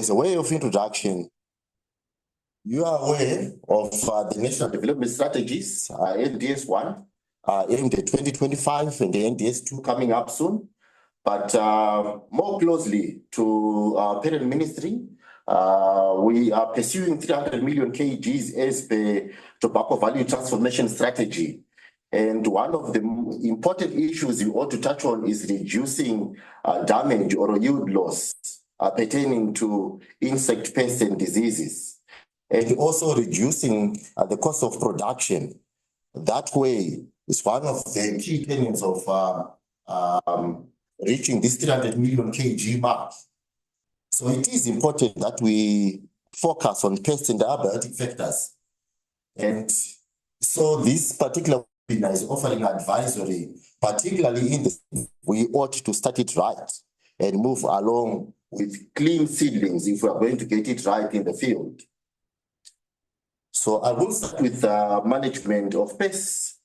as a way of introduction, you are aware of the National Development Strategies, NDS1, aimed at 2025, and the NDS2 coming up soon. But more closely to our parent ministry, we are pursuing 300 million kgs as the tobacco value transformation strategy. And one of the important issues you ought to touch on is reducing damage or yield loss pertaining to insect pests and diseases, and also reducing the cost of production. That way is one of the key tenets of reaching this 300 million kg mark. So it is important that we focus on pests and abiotic factors. And so this particular webinar is offering advisory, particularly in the, we ought to start it right and move along with clean seedlings if we are going to get it right in the field. So I will start with management of pests.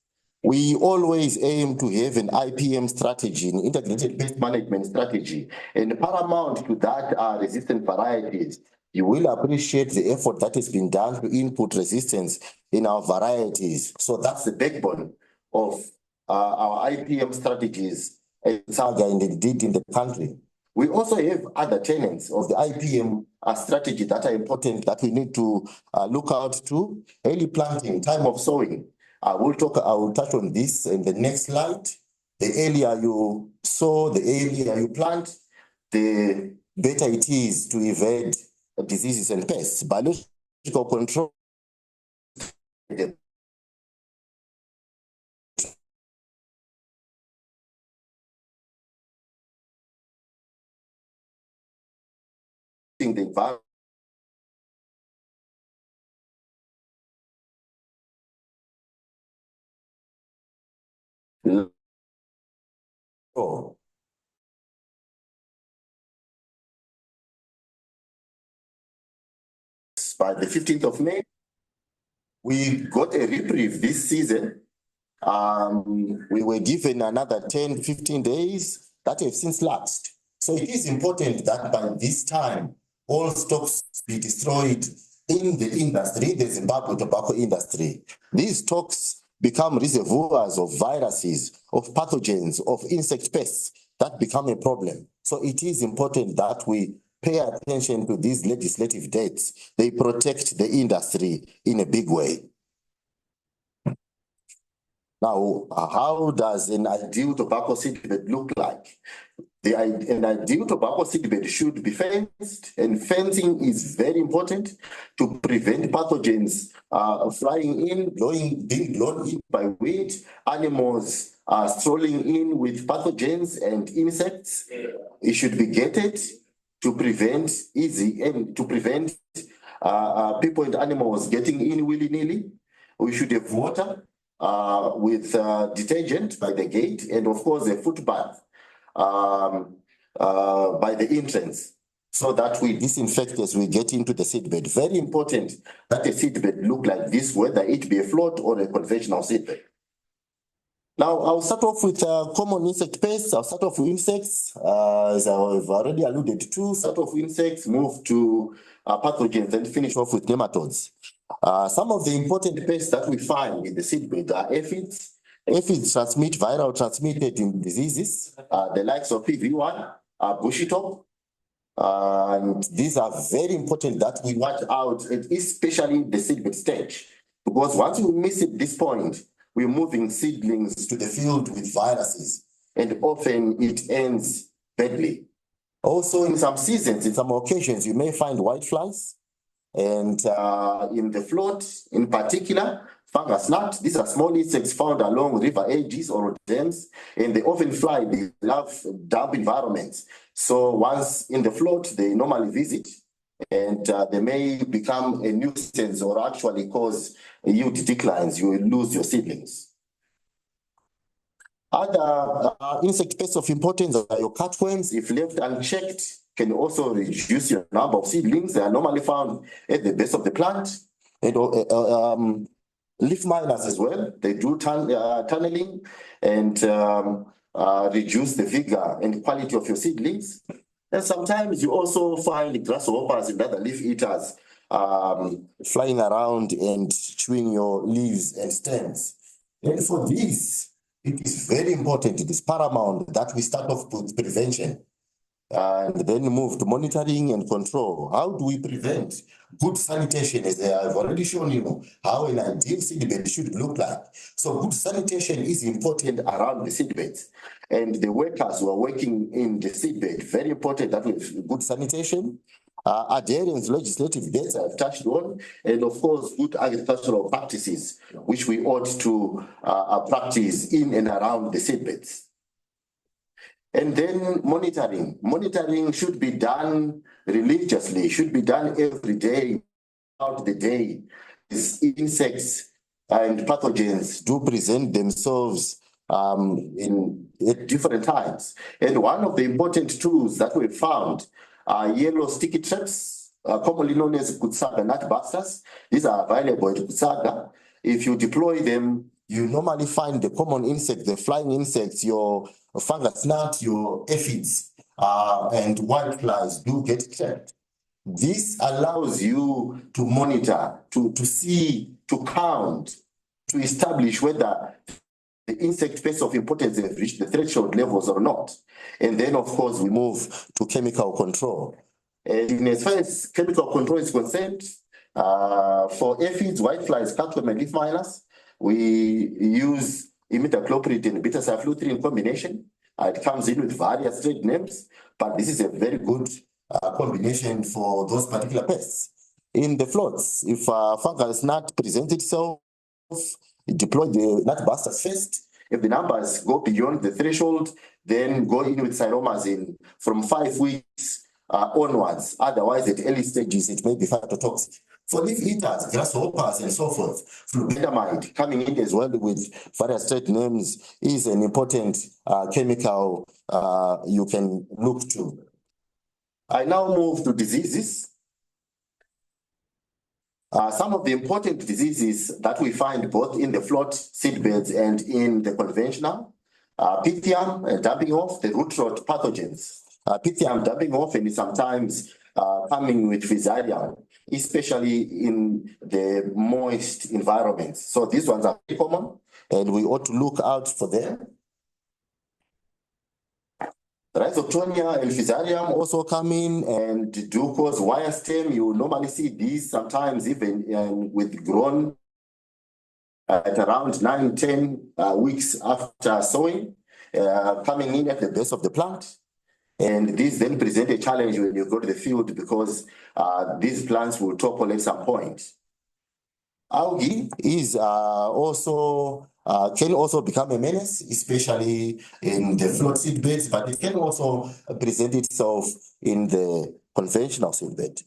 We always aim to have an IPM strategy, an integrated pest management strategy, and paramount to that are resistant varieties. You will appreciate the effort that has been done to input resistance in our varieties. So that's the backbone of our IPM strategies in Saga and indeed in the country. We also have other tenets of the IPM strategy that are important that we need to look out to. Early planting, time of sowing. I will touch on this in the next slide. The earlier you sow, the earlier you plant, the better it is to evade diseases and pests. Biological control. The environment. Oh. By the 15th of May, we got a reprieve this season. We were given another 10, 15 days that have since lapsed. So it is important that by this time, all stocks be destroyed in the industry, the Zimbabwe tobacco industry. These stocks become reservoirs of viruses, of pathogens, of insect pests that become a problem. So it is important that we pay attention to these legislative dates. They protect the industry in a big way. Now, how does an ideal tobacco seedbed look like? An ideal tobacco seedbed should be fenced, and fencing is very important to prevent pathogens flying in, being blown in by wind, animals strolling in with pathogens and insects. It should be gated to prevent people and animals getting in willy-nilly. We should have water with detergent by the gate, and of course a foot bath by the entrance, so that we disinfect as we get into the seedbed. Very important that a seedbed look like this, whether it be a float or a conventional seedbed. Now, I'll start off with common insect pests. I'll start off with insects, as I've already alluded to. Start off with insects, move to pathogens, and finish off with nematodes. Some of the important pests that we find in the seedbed are aphids. Aphids transmit viral transmitted diseases, the likes of PV1, bushy top. And these are very important that we watch out, especially the seedbed stage. Because once we miss it this point, we're moving seedlings to the field with viruses, and often it ends badly. Also, in some seasons, in some occasions, you may find whiteflies, and in the float, in particular, fungus gnat. These are small insects found along river edges or dams, and they often fly. They love damp environments. So once in the float, they normally visit, and they may become a nuisance or actually cause yield declines. You will lose your seedlings. Other insect pests of importance are your cutworms. If left unchecked, can also reduce your number of seedlings. They are normally found at the base of the plant. And leaf miners as well. They do tunneling and reduce the vigor and quality of your seedlings. And sometimes you also find grasshoppers and other leaf eaters flying around and chewing your leaves and stems. And for this, it is very important, it is paramount that we start off with prevention and then move to monitoring and control. How do we prevent? Good sanitation, as I've already shown you, how an ideal seedbed should look like. So good sanitation is important around the seedbeds. And the workers who are working in the seedbed, very important that we have good sanitation, adherence, legislative dates I've touched on, and of course, good agricultural practices, which we ought to practice in and around the seedbeds. And then monitoring. Monitoring should be done religiously, should be done every day, throughout the day. These insects and pathogens do present themselves at different times. And one of the important tools that we found are yellow sticky traps, commonly known as Kutsaga nut busters. These are available at Kutsaga. If you deploy them, you normally find the common insects, the flying insects, your fungus gnat, your aphids, and whiteflies do get trapped. This allows you to monitor, to see, to count, to establish whether the insect pests of importance have reached the threshold levels or not. And then, of course, we move to chemical control. And as far as chemical control is concerned, for aphids, whiteflies, cutworm, and leaf miners, we use imidacloprid and beta-cyfluthrin combination. It comes in with various trade names, but this is a very good combination for those particular pests. In the floats, if fungus gnat presents itself, deploy the nut busters first. If the numbers go beyond the threshold, then go in with cyromazine from 5 weeks onwards. Otherwise, at early stages, it may be phytotoxic. For leaf eaters, grasshoppers, and so forth, flubenamide coming in as well with various trade names is an important chemical you can look to. I now move to diseases. Some of the important diseases that we find both in the float seedbeds and in the conventional, Pythium dumping off, the root rot pathogens. Pythium dumping off and sometimes coming with Fusarium, especially in the moist environments. So these ones are very common and we ought to look out for them. Rhizoctonia and Fusarium also come in and do cause wire stem. You normally see these sometimes even with grown at around 9-10 weeks after sowing, coming in at the base of the plant. And these then present a challenge when you go to the field because these plants will topple at some point. Algae is also can also become a menace, especially in the float seedbeds, but it can also present itself in the conventional seedbed.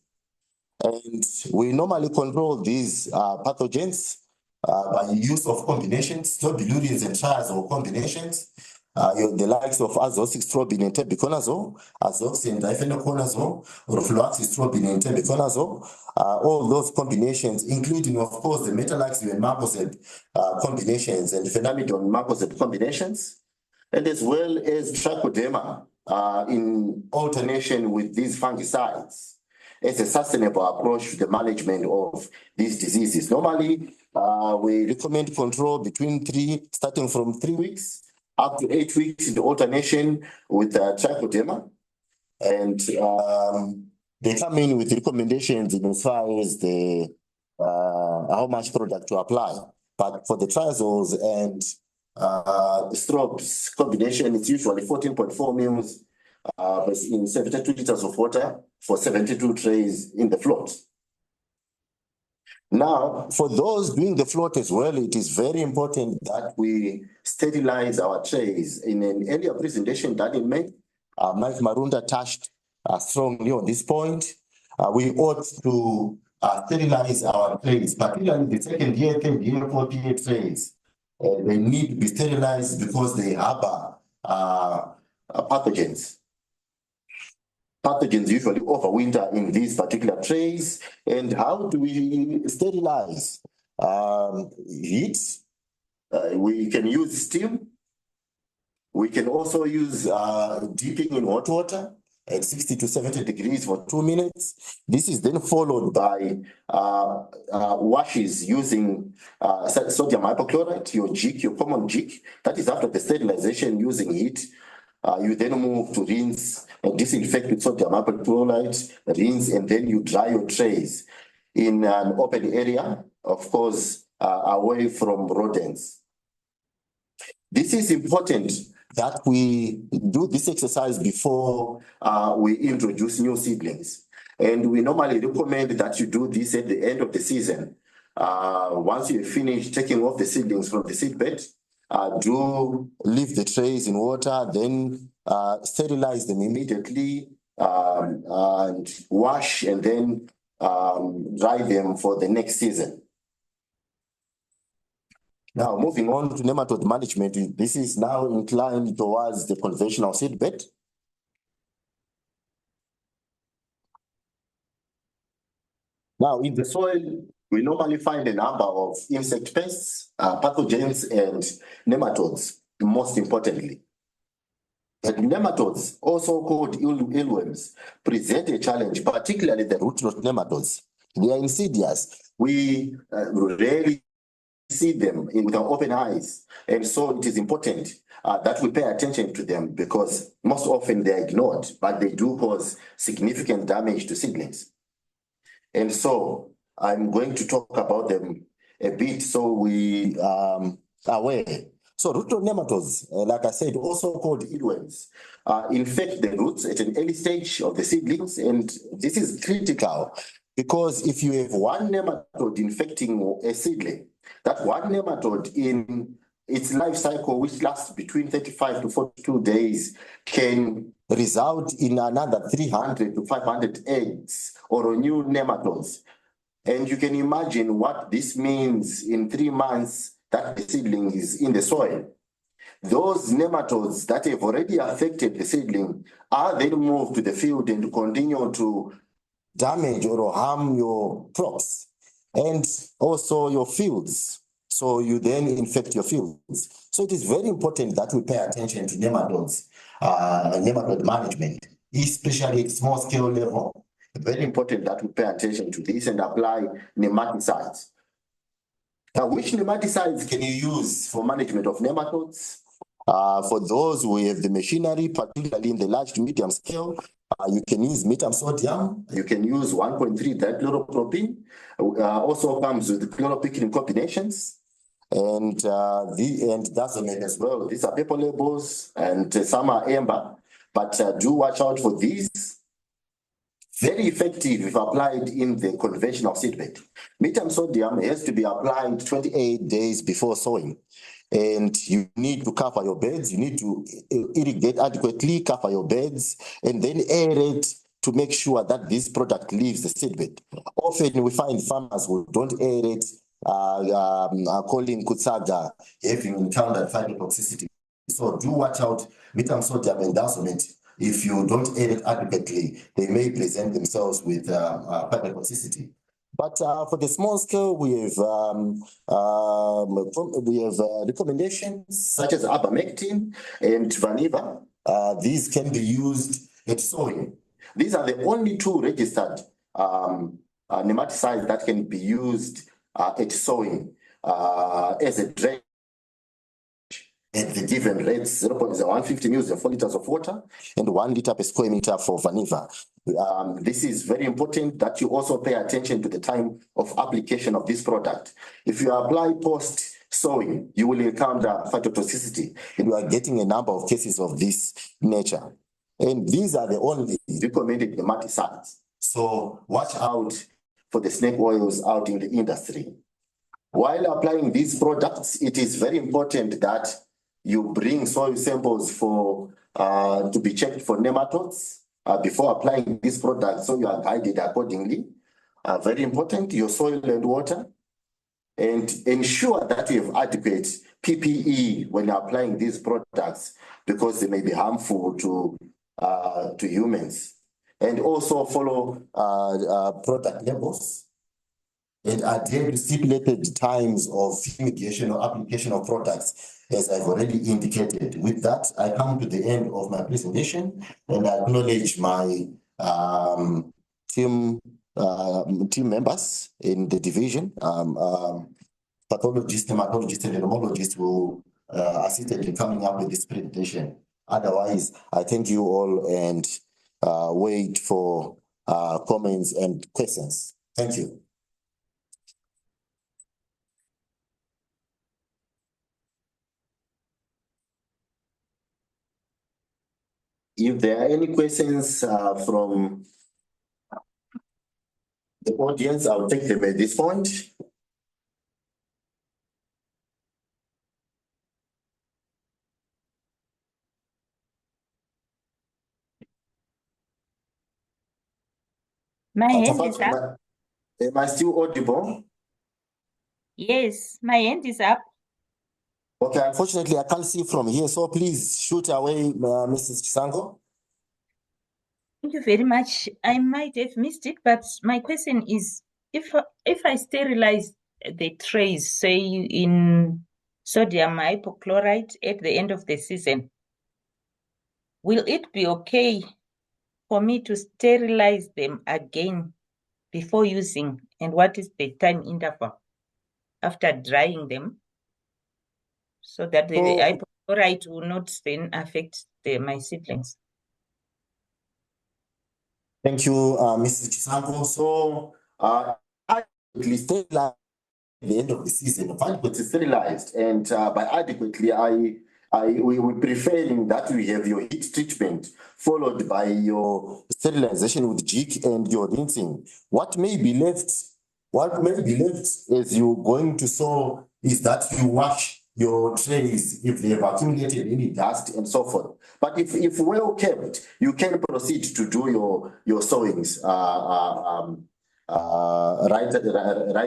And we normally control these pathogens by use of combinations, troubleshooting and trials or combinations. The likes of azoxystrobin and tebuconazole, azox and difenoconazole, rofloxystrobin and tebuconazole, all those combinations, including, of course, the metalaxyl and marcozeb combinations and phenamidone marcozeb combinations, and as well as trichoderma in alternation with these fungicides as a sustainable approach to the management of these diseases. Normally, we recommend control starting from 3 weeks up to 8 weeks in the alternation with trichoderma. And they come in with recommendations in as far as the how much product to apply. But for the triazoles and the strobes combination, it's usually 14.4 mils in 72 liters of water for 72 trays in the float. Now, for those doing the float as well, it is very important that we sterilize our trays. In an earlier presentation done in May, Mike Marunda touched strongly on this point. We ought to sterilize our trays, particularly the second year, third year, fourth year trays. They need to be sterilized because they harbor pathogens. Pathogens usually overwinter in these particular trays. And how do we sterilize? Heat. We can use steam. We can also use dipping in hot water. at 60 to 70 degrees for 2 minutes. This is then followed by washes using sodium hypochlorite, your jig, your common jig. That is after the sterilization using heat. You then move to rinse and disinfect with sodium hypochlorite, rinse, and then you dry your trays in an open area, of course, away from rodents. This is important that we do this exercise before we introduce new seedlings. And we normally recommend that you do this at the end of the season. Once you finish taking off the seedlings from the seedbed, do leave the trays in water, then sterilize them immediately and wash, and then dry them for the next season. Now, moving on to nematode management, this is now inclined towards the conventional seedbed. Now, in the soil, we normally find a number of insect pests, pathogens, and nematodes, most importantly. And nematodes, also called eelworms, present a challenge, particularly the root knot nematodes. They are insidious. We rarely see them with our open eyes. And so it is important that we pay attention to them, because most often they are ignored, but they do cause significant damage to seedlings. And so I'm going to talk about them a bit so we are aware. So root knot nematodes, like I said, also called eelworms, infect the roots at an early stage of the seedlings. And this is critical, because if you have one nematode infecting a seedling, that one nematode in its life cycle, which lasts between 35 to 42 days, can result in another 300 to 500 eggs or new nematodes. And you can imagine what this means in 3 months that the seedling is in the soil. Those nematodes that have already affected the seedling are then moved to the field and continue to damage or harm your crops and also your fields. So you then infect your fields. So it is very important that we pay attention to nematodes, nematode management, especially at small scale level. Very important that we pay attention to this and apply nematicides. Now, which nematicides can you use for management of nematodes? For those who have the machinery, particularly in the large to medium scale, you can use metam sodium, you can use 1.3 dichloropropene, also comes with chloropicrin combinations, and dazonate as well. These are paper labels, and some are amber, but do watch out for these. Very effective if applied in the conventional seedbed. Metam sodium has to be applied 28 days before sowing. And you need to cover your beds, you need to irrigate adequately, cover your beds, and then aerate to make sure that this product leaves the seedbed. Often we find farmers who don't aerate, calling Kutsaga, having encountered phytotoxicity. So do watch out, metam sodium and dazonate. If you don't aerate adequately, they may present themselves with phytotoxicity. But for the small scale, we have recommendations such as ivermectin and vaniva. These can be used at sowing. These are the only 2 registered nematicides that can be used at sowing as a drench at the given rates, 150 ml and 4 liters of water, and 1 liter per square meter for vaniva. This is very important that you also pay attention to the time of application of this product. If you apply post sowing, you will encounter phytotoxicity, and we are getting a number of cases of this nature. And these are the only recommended nematicides. So watch out for the snake oils out in the industry. While applying these products, it is very important that you bring soil samples for to be checked for nematodes before applying these products, so you are guided accordingly. Very important, your soil and water, and ensure that you have adequate PPE when applying these products, because they may be harmful to humans. And also follow product labels. and adhere to stipulated times of fumigation or application of products, as I've already indicated. With that, I come to the end of my presentation, and I acknowledge my team members in the division, pathologists, hematologists, and entomologists who assisted in coming up with this presentation. Otherwise, I thank you all and wait for comments and questions. Thank you. If there are any questions from the audience, I'll take them at this point. My hand is up. Am I still audible? Yes, my hand is up. Okay, unfortunately, I can't see from here, so please shoot away, Mrs. Chisango. Thank you very much. I might have missed it, but my question is, if I sterilize the trays, say in sodium hypochlorite at the end of the season, will it be okay for me to sterilize them again before using? And what is the time interval after drying them so that the hypochlorite will not then affect my seedlings? Thank you, Mrs. Chisango. So, adequately sterilized at the end of the season, adequately sterilized, and by adequately, we preferring that we have your heat treatment followed by your sterilization with jig and your rinsing. What may be left as you're going to sow is that you wash your trays if they have accumulated any dust and so forth. But if well kept, you can proceed to do your sowings right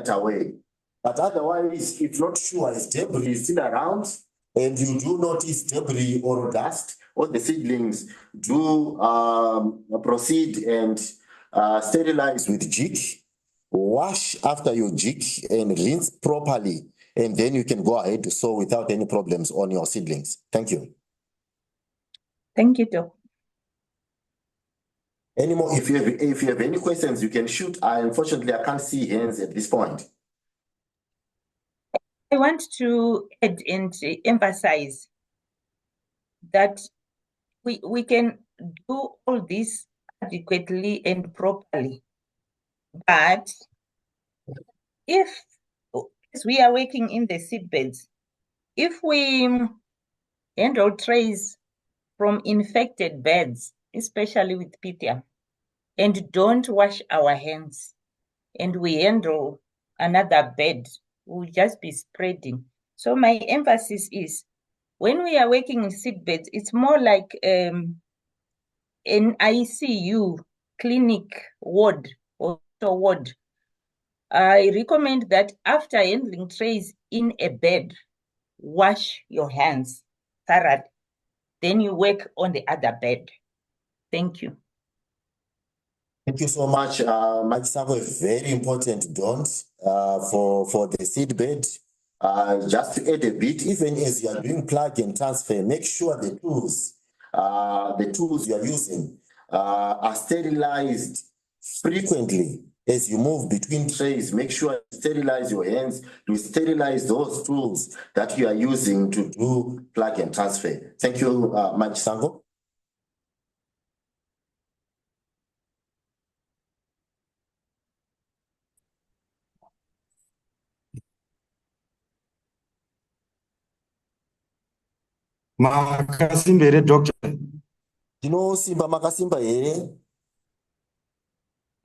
away. But otherwise, if not sure if debris is still around and you do notice debris or dust on the seedlings, do proceed and sterilize with jig, wash after your jig and rinse properly, and then you can go ahead to sow without any problems on your seedlings. Thank you. Thank you, Doc. Any more? If you have any questions, you can shoot. Unfortunately, I can't see hands at this point. I want to add and emphasize that we can do all this adequately and properly. But if, as we are working in the seedbeds, if we handle trays from infected beds, especially with Pythia, and don't wash our hands, and we handle another bed, we'll just be spreading. So my emphasis is, when we are working in seedbeds, it's more like an ICU, clinic ward or ward. I recommend that after handling trays in a bed, wash your hands thoroughly. Then you work on the other bed. Thank you. Thank you so much, Mike Savo. Very important don't for the seedbed. Just to add a bit, even as you are doing plug and transfer, make sure the tools you are using are sterilized frequently. As you move between trays, make sure you sterilize your hands, to sterilize those tools that you are using to do plug and transfer. Thank you, Mike Sango. Makasimba here, doctor. Simba makasimba here.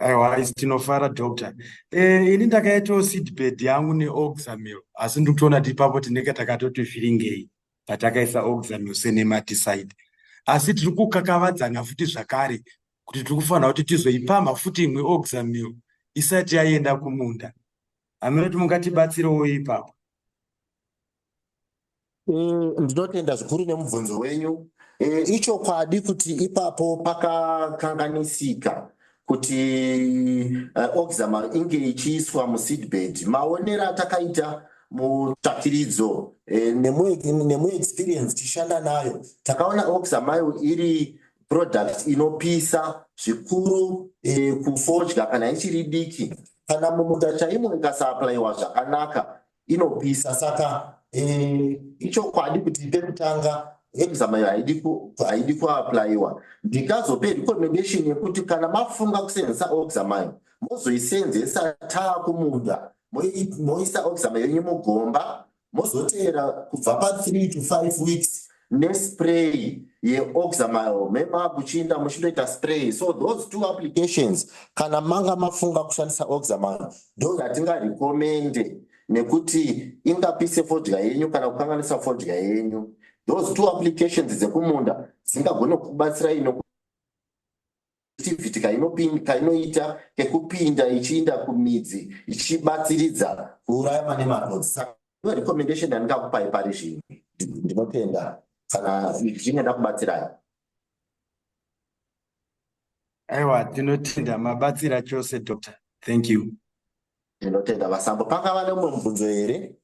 Aiwa, tinofara doctor. Ini ndakaitawo seedbed yangu neoxamil, asi ndikutoona kuti ipapo tinenge takatoti vhiringei patakaisa oxamil senematicide. Asi tiri kukakavadzana futi zvakare kuti tiri kufanira kuti tizoipamha futi imwe oxamil isati yaenda kumunda. Hamene kuti mungatibatsirewo ipapo. Ndinotenda zvikuru nemubvunzo wenyu. Ichokwadi kuti ipapo pakakanganisika kuti oxama inge ichiiswa museedbed. Maonera atakaita mutsvakiridzo nemu experience tishanda nayo, takaona oxamayo iri product inopisa zvikuru kufodya kana ichiri diki, kana mumunda chaimo ikasaaplayiwa zvakanaka inopisa. Saka ichokwadi kuti pekutanga oxamayo haidi kuaplayiwa. Ndikazope recommendation yekuti kana mafunga kusenzesa oxamayo mozoisenzesa kumunda, moisa oxamayo yenyu mugomba, mozoteera kubva pa3 to 5 weeks nespray yeoxamayo, mema kuchinda muchindoita spray. So those two applications kana manga mafunga kushandisa oxamayo ndo yatingarekomende, nekuti ingapise fodya yenyu kana kukanganisa fodya yenyu. Those two applications dzekumunda dzingagona kubatsira activity kainoita kekupinda ichiinda kumidzi ichibatsiridza kuuraya nematods. Saka recommendation yandingakupai pari zvino. Ndinotenda kana zvingada kubatsirai. Aiwa, tinotenda mabatsira chose Dr. Thank you. Ndinotenda vasambo. Pakava nemumwe mubvunzo here?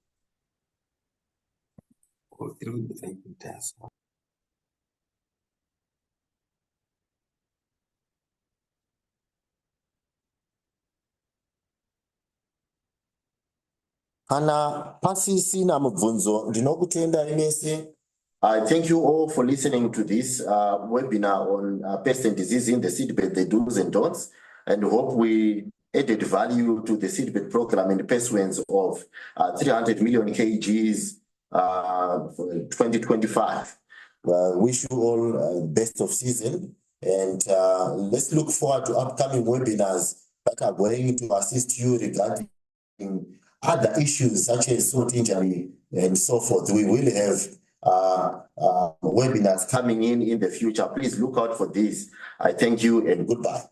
Kana pasisina mubvunzo, ndinokutenda mese. I thank you all for listening to this webinar on pest and disease in the seedbed, the do's and don'ts, and hope we added value to the seedbed program and pest wins of 300 million kgs for 2025. Wish you all best of season, and let's look forward to upcoming webinars that are going to assist you regarding other issues such as salt injury and so forth. We will have webinars coming in the future. Please look out for these. I thank you and goodbye.